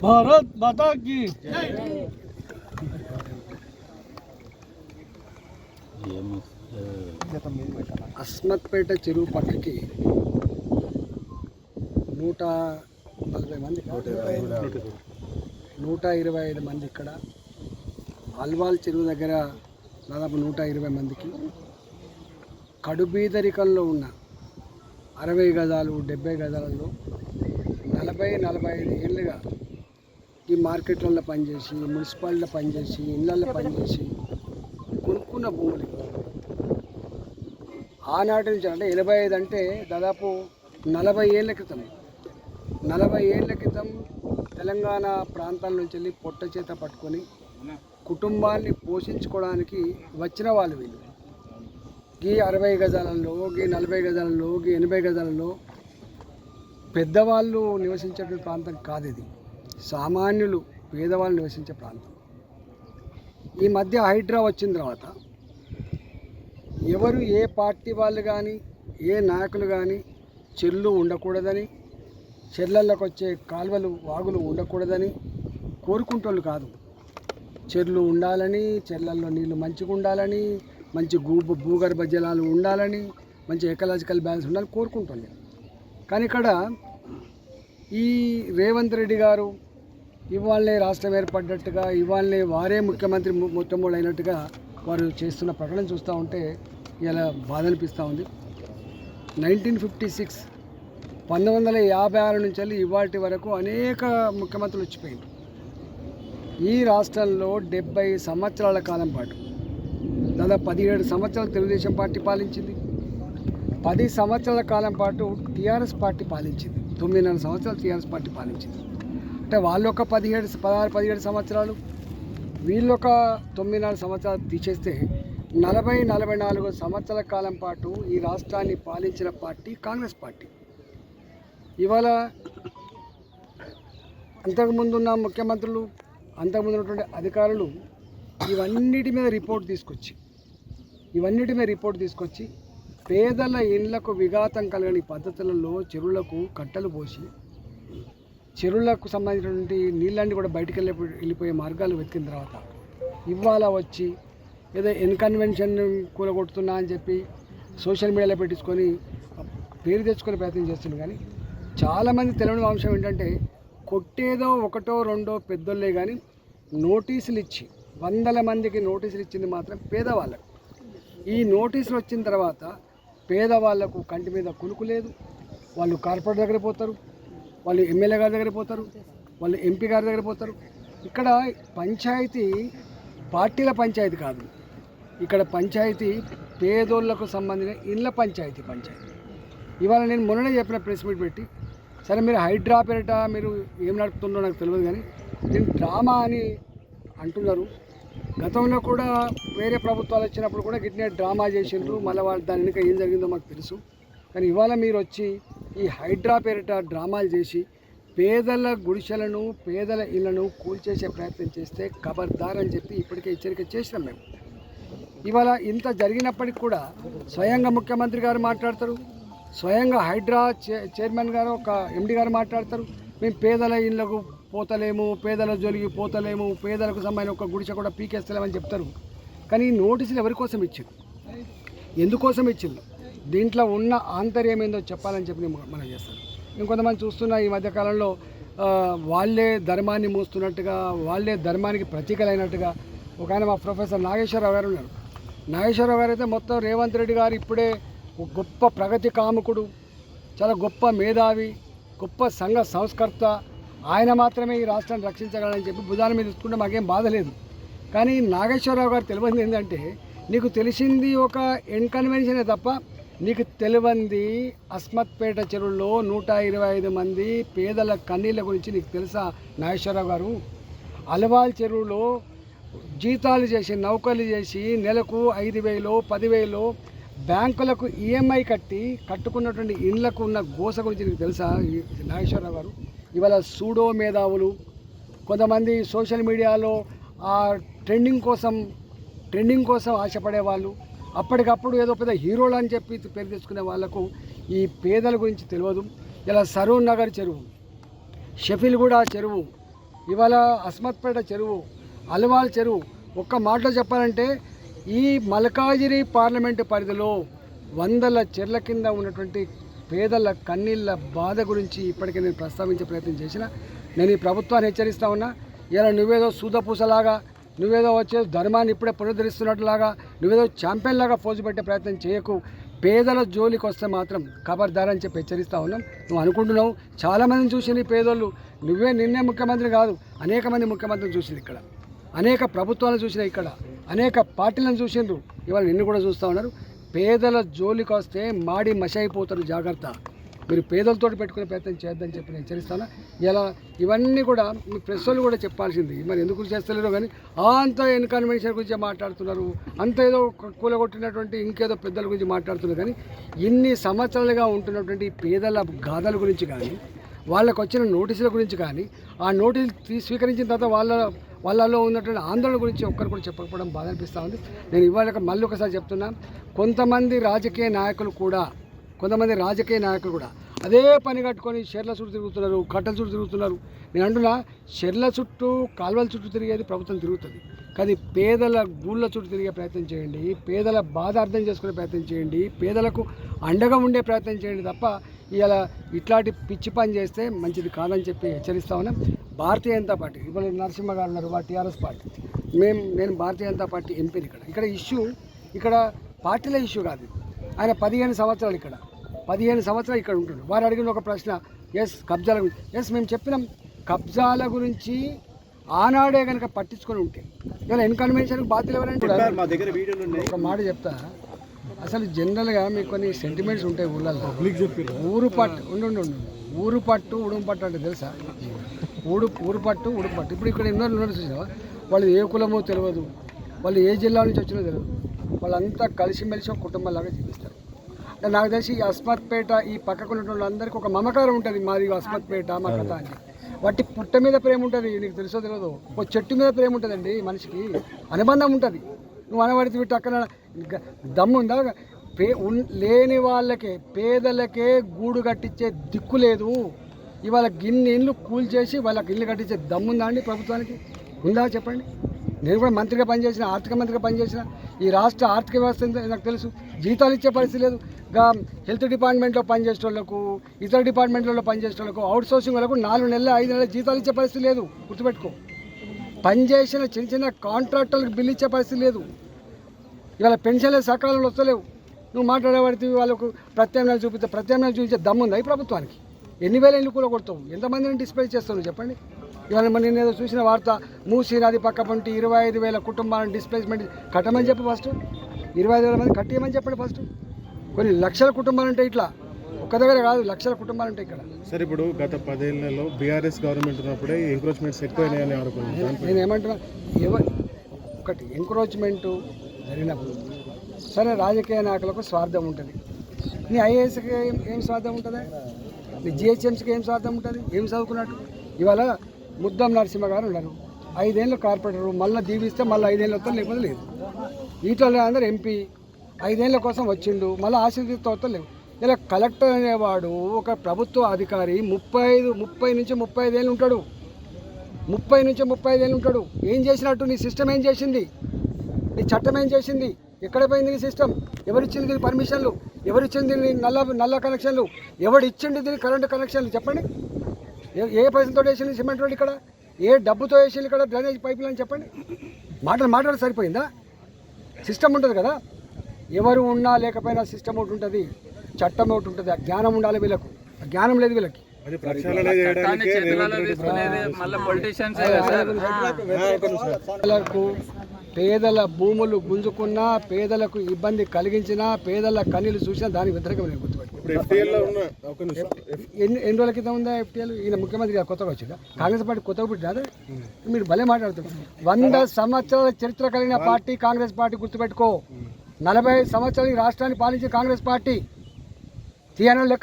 భారత్ మాతా key అస్మత్పేట చెరువు పక్కకి 140 మంది 125 మంది ఇక్కడ అల్వాల్ చెరువు దగ్గర దాదాపు 120 మందికి కడుబీదరికంలో ఉన్న 60 గజాలు 70 గజాలలో 40-45 ఏళ్ళుగా ఈ మార్కెట్లలో పనిచేసి మున్సిపాలిటీలో పనిచేసి ఇళ్ళల్లో పనిచేసి కొనుక్కున్న భూములు ఆనాటి నుంచి అంటే 85 అంటే దాదాపు 40 ఏళ్ళ క్రితం 40 ఏళ్ళ క్రితం తెలంగాణ ప్రాంతాల నుంచి వెళ్ళి పొట్ట చేత పట్టుకొని కుటుంబాన్ని పోషించుకోవడానికి వచ్చిన వాళ్ళు వీళ్ళు. ఈ 60 గజాలలో ఈ 40 గజాలలో ఈ 80 గజాలలో పెద్దవాళ్ళు నివసించే ప్రాంతం కాదు ఇది. సామాన్యులు పేదవాళ్ళు నివసించే ప్రాంతం. ఈ మధ్య హైడ్రా వచ్చిన తర్వాత ఎవరు ఏ పార్టీ వాళ్ళు కానీ ఏ నాయకులు కానీ చెర్లు ఉండకూడదని, చెర్లలోకి వచ్చే కాలువలు వాగులు ఉండకూడదని కోరుకుంటోళ్ళు కాదు. చెర్లు ఉండాలని, చెర్లల్లో నీళ్లు మంచిగా ఉండాలని, మంచి భూగర్భ జలాలు ఉండాలని, మంచి ఎకలాజికల్ బ్యాలెన్స్ ఉండాలని కోరుకుంటుంది. కానీ ఇక్కడ ఈ రేవంత్ రెడ్డి గారు ఇవాళనే రాష్ట్రం ఏర్పడ్డట్టుగా, ఇవాళనే వారే ముఖ్యమంత్రి మొట్టమొదటి అయినట్టుగా వారు చేస్తున్న ప్రకటన చూస్తూ ఉంటే ఇలా బాధ అనిపిస్తూ ఉంది. 1956 1956 నుంచి వెళ్ళి ఇవాటి వరకు అనేక ముఖ్యమంత్రులు వచ్చిపోయింది. ఈ రాష్ట్రంలో 70 సంవత్సరాల కాలం పాటు దాదాపు 17 సంవత్సరాలు తెలుగుదేశం పార్టీ పాలించింది. 10 సంవత్సరాల కాలం పాటు టీఆర్ఎస్ పార్టీ పాలించింది. 9 సంవత్సరాలు టీఆర్ఎస్ పార్టీ పాలించింది. అంటే వాళ్ళు ఒక 17 సంవత్సరాలు, వీళ్ళొక 9 సంవత్సరాలు తీసేస్తే 40-44 సంవత్సరాల కాలం పాటు ఈ రాష్ట్రాన్ని పాలించిన పార్టీ కాంగ్రెస్ పార్టీ. ఇవాళ అంతకుముందున్న ముఖ్యమంత్రులు, అంతకుముందు ఉన్నటువంటి అధికారులు ఇవన్నిటి మీద రిపోర్ట్ తీసుకొచ్చి పేదల ఇళ్లకు విఘాతం కలగని పద్ధతులలో చెరువులకు కట్టలు పోసి చెరువులకు సంబంధించినటువంటి నీళ్ళన్నీ కూడా బయటికి వెళ్ళిపోయే మార్గాలు వెతికిన తర్వాత ఇవాళ వచ్చి ఏదో ఇన్కన్వెన్షన్ కూలగొడుతున్నా అని చెప్పి సోషల్ మీడియాలో పెట్టించుకొని పేరు తెచ్చుకునే ప్రయత్నం చేస్తున్నారు. కానీ చాలామంది తెలియని అంశం ఏంటంటే కొట్టేదో ఒకటో రెండో పెద్దోళ్ళే కానీ నోటీసులు ఇచ్చి 100 మందికి నోటీసులు ఇచ్చింది మాత్రం పేదవాళ్ళకు. ఈ నోటీసులు వచ్చిన తర్వాత పేదవాళ్లకు కంటి మీద కునుకు లేదు. వాళ్ళు కార్పొరేటర్ దగ్గర పోతారు, వాళ్ళు ఎమ్మెల్యే గారి దగ్గర పోతారు, వాళ్ళు ఎంపీ గారి దగ్గర పోతారు. ఇక్కడ పంచాయతీ పార్టీల పంచాయతీ కాదు, ఇక్కడ పంచాయతీ పేదోళ్లకు సంబంధించిన ఇళ్ళ పంచాయతీ. ఇవాళ నేను మొన్ననే చెప్పిన ప్రెస్ మీట్ పెట్టి, సరే మీరు హైడ్రా పేరిట మీరు ఏం నడుపుతుందో నాకు తెలియదు, కానీ నేను డ్రామా అని అంటున్నారు. గతంలో కూడా వేరే ప్రభుత్వాలు వచ్చినప్పుడు కూడా గిట్నే డ్రామా చేసిండ్రు. మళ్ళీ వాళ్ళు దాని వెనుక ఏం జరిగిందో మాకు తెలుసు. కానీ ఇవాళ మీరు వచ్చి ఈ హైడ్రా పేరిట డ్రామాలు చేసి పేదల గుడిసెలను, పేదల ఇళ్లను కూల్చేసే ప్రయత్నం చేస్తే ఖబర్దార్ అని చెప్పి ఇప్పటికే హెచ్చరిక చేసినాం మేము. ఇవాళ ఇంత జరిగినప్పటికి కూడా స్వయంగా ముఖ్యమంత్రి గారు మాట్లాడతారు, స్వయంగా హైడ్రా చైర్మన్ గారు ఒక ఎండి గారు మాట్లాడతారు, మేము పేదల ఇళ్లకు పోతలేము, పేదల జోలికి పోతలేము, పేదలకు సంబంధించిన ఒక గుడిసె కూడా పీకేస్తలేమని చెప్తారు. కానీ ఈ నోటీసులు ఎవరి కోసం ఇచ్చారు, ఎందుకోసం ఇచ్చింది, దీంట్లో ఉన్న ఆంతర్యం ఏందో చెప్పాలని చెప్పి మనం చేస్తాం. ఇంకొంతమంది చూస్తున్న ఈ మధ్యకాలంలో వాళ్ళే ధర్మాన్ని మూస్తున్నట్టుగా, వాళ్ళే ధర్మానికి ప్రతీకలైనట్టుగా ఒక ఆయన మా ప్రొఫెసర్ నాగేశ్వరరావు గారు ఉన్నారు. నాగేశ్వరరావు గారు అయితే మొత్తం రేవంత్ రెడ్డి గారు ఇప్పుడే గొప్ప ప్రగతి కాముకుడు, చాలా గొప్ప మేధావి, గొప్ప సంఘ సంస్కర్త, ఆయన మాత్రమే ఈ రాష్ట్రాన్ని రక్షించగలరని చెప్పి భుజాల మీద తీసుకుంటే మాకేం బాధ లేదు. కానీ నాగేశ్వరరావు గారు తెలియంది ఏంటంటే, నీకు తెలిసింది ఒక ఇన్కన్వెన్షనే తప్ప నీకు తెలియంది అస్మత్పేట చెరువులో 125 మంది పేదల కన్నీళ్ళ గురించి నీకు తెలుసా నాగేశ్వరరావు గారు? అల్వాల్ చెరువులో జీతాలు చేసి నౌకర్లు చేసి నెలకు 5,000 10,000 బ్యాంకులకు ఈఎంఐ కట్టుకున్నటువంటి ఇండ్లకు ఉన్న గోస గురించి నీకు తెలుసా నాగేశ్వరరావు గారు? ఇవాళ సూడో మేధావులు, కొంతమంది సోషల్ మీడియాలో ఆ ట్రెండింగ్ కోసం ఆశపడే వాళ్ళు, అప్పటికప్పుడు ఏదో పెద్ద హీరోలు అని చెప్పి పేరు తెచ్చుకునే వాళ్లకు ఈ పేదల గురించి తెలియదు. ఇలా సరూర్ నగర్ చెరువు, షఫీల్గూడ చెరువు, ఇవాళ అస్మత్పేట చెరువు, అలవాల్ చెరువు, ఒక్క మాటలో చెప్పాలంటే ఈ మల్కాజిగిరి పార్లమెంటు పరిధిలో వందల చెర్ల కింద ఉన్నటువంటి పేదల కన్నీళ్ళ బాధ గురించి ఇప్పటికే నేను ప్రస్తావించే ప్రయత్నం చేసిన. నేను ఈ ప్రభుత్వాన్ని హెచ్చరిస్తా ఉన్నా. ఇలా నువ్వేదో సూదపూసలాగా, నువ్వేదో వచ్చే ధర్మాన్ని ఇప్పుడే పునరుద్ధరిస్తున్నట్లాగా, నువ్వేదో ఛాంపియన్ లాగా పోజు పెట్టే ప్రయత్నం చేయకు. పేదల జోలికి వస్తే మాత్రం ఖబర్దార్ అని చెప్పి హెచ్చరిస్తూ ఉన్నాం. నువ్వు అనుకుంటున్నావు చాలామందిని చూసింది పేదోళ్ళు, నిన్నే ముఖ్యమంత్రి కాదు, అనేక మంది ముఖ్యమంత్రిని చూసింది ఇక్కడ, అనేక ప్రభుత్వాలను చూసిన ఇక్కడ, అనేక పార్టీలను చూసిండ్రు, ఇవాళ నిన్ను కూడా చూస్తూ ఉన్నారు. పేదల జోలికి వస్తే మాడి మసి అయిపోతారు, జాగ్రత్త. మీరు పేదలతో పెట్టుకునే ప్రయత్నం చేద్దని చెప్పి నేను హెచ్చరిస్తాను. ఇలా ఇవన్నీ కూడా మీ ప్రెస్ వాళ్ళు కూడా చెప్పాల్సింది, మరి ఎందుకు చేస్తలేరు కానీ అంత ఇన్కన్వెన్షన్ గురించి మాట్లాడుతున్నారు, అంత ఏదో కూలగొట్టినటువంటి ఇంకేదో పెద్దల గురించి మాట్లాడుతున్నారు. కానీ ఇన్ని సంవత్సరాలుగా ఉంటున్నటువంటి పేదల గాథల గురించి కానీ, వాళ్ళకు వచ్చిన నోటీసుల గురించి కానీ, ఆ నోటీసులు స్వీకరించిన తర్వాత వాళ్ళలో ఉన్నటువంటి ఆందోళన గురించి ఒక్కరు కూడా చెప్పకపోవడం బాధ అనిపిస్తూ ఉంది. నేను ఇవాళ మళ్ళీ ఒకసారి చెప్తున్నా, కొంతమంది రాజకీయ నాయకులు కూడా అదే పని కట్టుకొని షెర్ల చుట్టూ తిరుగుతున్నారు, కట్టల చుట్టూ తిరుగుతున్నారు. నేను అంటున్నా, షెర్ల చుట్టూ, కాలువల చుట్టూ తిరిగేది ప్రభుత్వం తిరుగుతుంది, కానీ పేదల గూళ్ళ చుట్టూ తిరిగే ప్రయత్నం చేయండి, పేదల బాధ అర్థం చేసుకునే ప్రయత్నం చేయండి, పేదలకు అండగా ఉండే ప్రయత్నం చేయండి తప్ప ఇలా ఇట్లాంటి పిచ్చి పని చేస్తే మంచిది కాదని చెప్పి హెచ్చరిస్తా ఉన్నాం. భారతీయ జనతా పార్టీ, ఇప్పుడు నరసింహ గారు ఉన్నారు, టీఆర్ఎస్ పార్టీ, నేను భారతీయ జనతా పార్టీ ఎంపీని. ఇక్కడ ఇష్యూ, ఇక్కడ పార్టీల ఇష్యూ కాదు. ఆయన 15 సంవత్సరాలు ఇక్కడ ఉంటున్నారు. వారు అడిగిన ఒక ప్రశ్న, కబ్జాల గురించి, మేము చెప్పినాం. కబ్జాల గురించి ఆనాడే కనుక పట్టించుకొని ఉంటే ఇలా ఇన్కన్వెన్షన్కి బాధ్యులు ఎవరంటే, ఒక మాట చెప్తా, అసలు జనరల్గా మీకు కొన్ని సెంటిమెంట్స్ ఉంటాయి ఊళ్ళల్లో. ఊరు పట్టు ఉడుంపట్టు అంటే తెలుసా? ఊరు పట్టు ఉడుపట్టు. ఇప్పుడు ఇక్కడ ఉన్నారు చూసినావా, వాళ్ళు ఏ కులమో తెలియదు, వాళ్ళు ఏ జిల్లా నుంచి వచ్చినో తెలియదు, వాళ్ళంతా కలిసిమెలిసి ఒక కుటుంబంలాగా జీవిస్తారు. అంటే నాకు తెలిసి ఈ అస్మత్పేట, ఈ పక్కకు ఉన్నటువంటి అందరికీ ఒక మమకారం ఉంటుంది, మాది అస్మత్పేట మా కథ అని. వాటి పుట్ట మీద ప్రేమ ఉంటుంది, నీకు తెలుసో తెలియదు. ఒక చెట్టు మీద ప్రేమ ఉంటుందండి, మనిషికి అనుబంధం ఉంటుంది. నువ్వు అనబడితే వీటి అక్కడ దమ్ముందా? లేని వాళ్ళకే, పేదలకే గూడు కట్టించే దిక్కు లేదు. ఇవాళ గిన్ని ఇళ్ళు కూల్చేసి వాళ్ళకి ఇల్లు కట్టించే దమ్ముందా అండి ప్రభుత్వానికి? ఉందా చెప్పండి. నేను కూడా మంత్రిగా పనిచేసిన, ఆర్థిక మంత్రిగా పనిచేసిన. ఈ రాష్ట్ర ఆర్థిక వ్యవస్థ నాకు తెలుసు. జీతాలు ఇచ్చే పరిస్థితి లేదు. హెల్త్ డిపార్ట్మెంట్లో పనిచేసే వాళ్ళకు, ఇతర డిపార్ట్మెంట్లలో పనిచేసే వాళ్ళకు, అవుట్ సోర్సింగ్ వాళ్ళకు 4 నెలలు 5 నెలలు జీతాలు ఇచ్చే పరిస్థితి లేదు, గుర్తుపెట్టుకో. పనిచేసిన చిన్న కాంట్రాక్టర్లకు బిల్లు ఇచ్చే పరిస్థితి లేదు. ఇవాళ పెన్షన్లు సకాలంలో వస్తలేవు. నువ్వు మాట్లాడేవాడితే వాళ్ళకు ప్రత్యామ్నాయాలు చూపించే దమ్ముందా ఈ ప్రభుత్వానికి? ఎన్ని వేల ఇల్లు కూడా కొడతావు, ఎంతమందిని డిస్ప్లే చేస్తావు చెప్పండి. ఇవాళ నేను ఏదో చూసిన వార్త, మూసీ నది పక్క పంటి 25,000 కుటుంబాలను డిస్ప్లేస్మెంట్ కట్టమని చెప్పి ఫస్ట్, 25,000 మంది కట్టేయమని చెప్పండి ఫస్ట్. కొన్ని లక్షల కుటుంబాలు ఉంటాయి, ఇట్లా ఒక్క దగ్గర కాదు, లక్షల కుటుంబాలు ఉంటాయి ఇక్కడ. సరే, ఇప్పుడు గత 10 ఏళ్లలో బీఆర్ఎస్ గవర్నమెంట్ ఉన్నప్పుడే ఎంక్రోచ్మెంట్స్ ఎక్కువైనాయని అనుకుంటున్నాను. నేను ఏమంటున్నా, ఒకటి ఎంక్రోచ్మెంటు జరిగినప్పుడు సరే, రాజకీయ నాయకులకు స్వార్థం ఉంటుంది. నీ ఐఏఎస్కి ఏం స్వార్థం ఉంటుందా? నీ జిహెచ్ఎంసీకి ఏం స్వార్థం ఉంటుంది? ఏం చదువుకున్నట్టు? ఇవాళ ముద్దం నరసింహ గారు ఉన్నారు, 5 ఏళ్ళు కార్పొరేటరు, మళ్ళీ దీవిస్తే మళ్ళీ 5 ఏళ్ళు వస్తారు, లేకపోతే లేదు. వీటిలో అందరూ ఎంపీ 5 ఏళ్ళ కోసం వచ్చిండు, మళ్ళీ ఆశీర్వదిస్తూ వస్తారు, లేవు. ఇలా కలెక్టర్ అనేవాడు ఒక ప్రభుత్వ అధికారి 30 నుంచి 35 ఏళ్ళు ఉంటాడు. 30 నుంచి 35 ఏళ్ళు ఉంటాడు. ఏం చేసినట్టు? నీ సిస్టమ్ ఏం చేసింది? నీ చట్టం ఏం చేసింది? ఎక్కడ పోయింది నీ సిస్టమ్? ఎవరిచ్చింది దీని పర్మిషన్లు? ఎవరిచ్చింది దీని నల్ల కనెక్షన్లు? ఎవడిచ్చింది దీని కరెంటు కనెక్షన్లు? చెప్పండి. ఏ పైసలతో వేసింది సిమెంట్ రోడ్ ఇక్కడ? ఏ డబ్బుతో వేసింది ఇక్కడ డ్రైనేజ్ పైపులు అని చెప్పండి. మాట్లాడి సరిపోయిందా? సిస్టమ్ ఉంటుంది కదా, ఎవరు ఉన్నా లేకపోయినా సిస్టమ్ ఒకటి ఉంటుంది, చట్టం ఒకటి ఉంటుంది. ఆ జ్ఞానం ఉండాలి వీళ్ళకు, ఆ జ్ఞానం లేదు వీళ్ళకి. పేదల భూములు గుంజుకున్నా, పేదలకు ఇబ్బంది కలిగించినా, పేదల కన్నీళ్ళు చూసినా దానికి వ్యతిరేకమైన గుర్తుపెట్టు. ఎన్ని రోజుల క్రితం ఉందా ఎఫ్టీఎల్? ఈయన ముఖ్యమంత్రి కొత్తగా వచ్చిందా? కాంగ్రెస్ పార్టీ కొత్తగా పుట్టినా? మీరు భలే మాట్లాడుతున్నారు. 100 సంవత్సరాల చరిత్ర కలిగిన పార్టీ కాంగ్రెస్ పార్టీ, గుర్తుపెట్టుకో. 45 సంవత్సరాలు రాష్ట్రాన్ని పాలించే కాంగ్రెస్ పార్టీ తీయన లెక్క